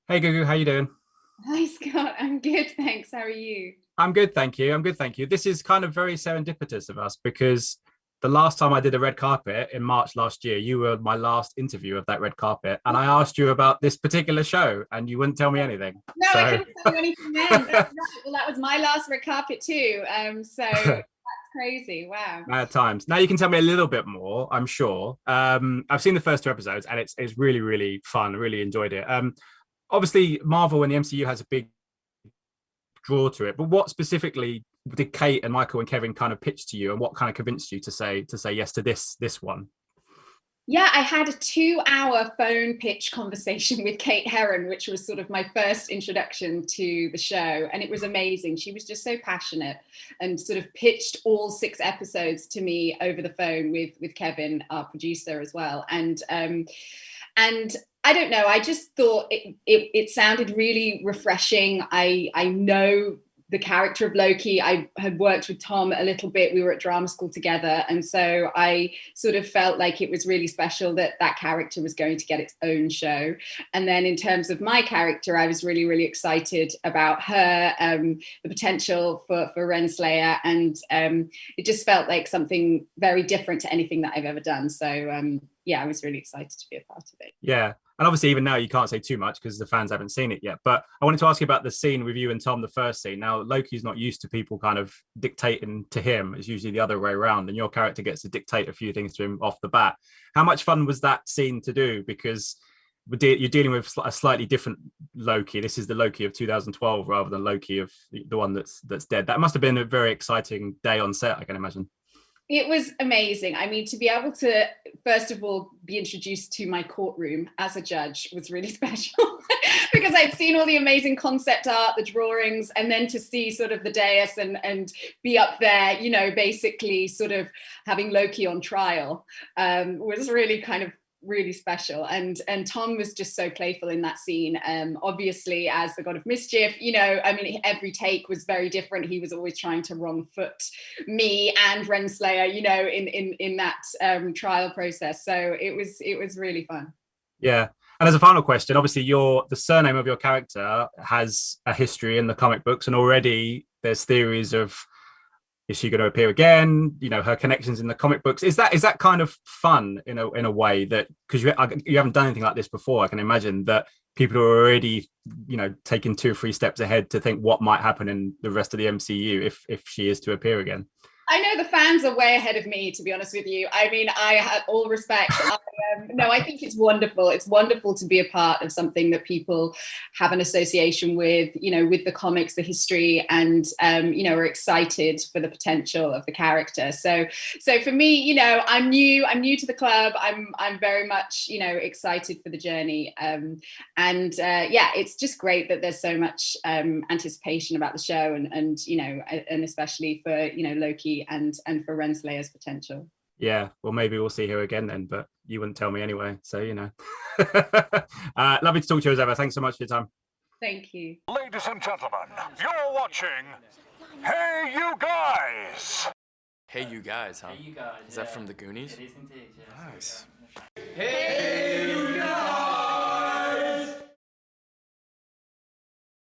Hey Gugu, how you doing? Hi Scott, I'm good, thanks. How are you? I'm good, thank you. I'm good, thank you. This is kind of very serendipitous of us because the last time I did a red carpet in March last year, you were my last interview of that red carpet, and I asked you about this particular show, and you wouldn't tell me anything. No, I So, couldn't tell you anything then. That's right. Well, that was my last red carpet too. So that's crazy. Wow. mad times. Now you can tell me a little bit more. I'm sure. I've seen the first two episodes, and it's really fun. I really enjoyed it. Obviously, Marvel and the MCU has a big draw to it. But what specifically did Kate and Michael and Kevin kind of pitch to you, and what kind of convinced you to say yes to this one? Yeah, I had a 2-hour phone pitch conversation with Kate Herron, which was sort of my first introduction to the show. And it was amazing. She was just so passionate and sort of pitched all 6 episodes to me over the phone with Kevin, our producer as well. And I don't know, I just thought it sounded really refreshing. I know the character of Loki. I had worked with Tom a little bit. We were at drama school together. And so I sort of felt like it was really special that that character was going to get its own show. And then in terms of my character, I was really excited about her, the potential for Renslayer. And it just felt like something very different to anything that I've ever done. So yeah, I was really excited to be a part of it. Yeah. And obviously, even now, you can't say too much because the fans haven't seen it yet. But I wanted to ask you about the scene with you and Tom, the first scene. Now, Loki's not used to people kind of dictating to him. It's usually the other way around. And your character gets to dictate a few things to him off the bat. How much fun was that scene to do? Because you're dealing with a slightly different Loki. This is the Loki of 2012 rather than Loki of the one that's dead. That must have been a very exciting day on set, I can imagine. It was amazing. I mean, to be able to, first of all, be introduced to my courtroom as a judge was really special because I'd seen all the amazing concept art, the drawings, and then to see sort of the dais and be up there, you know, basically sort of having Loki on trial was really kind of really special. And Tom was just so playful in that scene. Obviously, as the god of mischief, you know, I mean, every take was very different. He was always trying to wrong foot me and Renslayer, you know, in that trial process. So it was really fun. Yeah. And as a final question, obviously the surname of your character has a history in the comic books, and already there's theories of, is she going to appear again? You know, her connections in the comic books. Is that kind of fun in a way that, because you haven't done anything like this before, I can imagine that people are already, you know, taking 2 or 3 steps ahead to think what might happen in the rest of the MCU if she is to appear again. I know the fans are way ahead of me, to be honest with you. I mean, I have all respect. No, I think it's wonderful. It's wonderful to be a part of something that people have an association with, you know, with the comics, the history, and you know, are excited for the potential of the character. So for me, you know, I'm new to the club. I'm very much, you know, excited for the journey. Yeah, it's just great that there's so much anticipation about the show, and you know, and especially for, you know, Loki and for Renslayer's potential. Yeah, well, maybe we'll see her again then, but you wouldn't tell me anyway. So, you know. Lovely to talk to you as ever. Thanks so much for your time. Thank you. Ladies and gentlemen, you're watching Hey You Guys! Hey, you guys, huh? Hey, you guys. Is that from the Goonies? It is indeed, yes. Nice. Hey,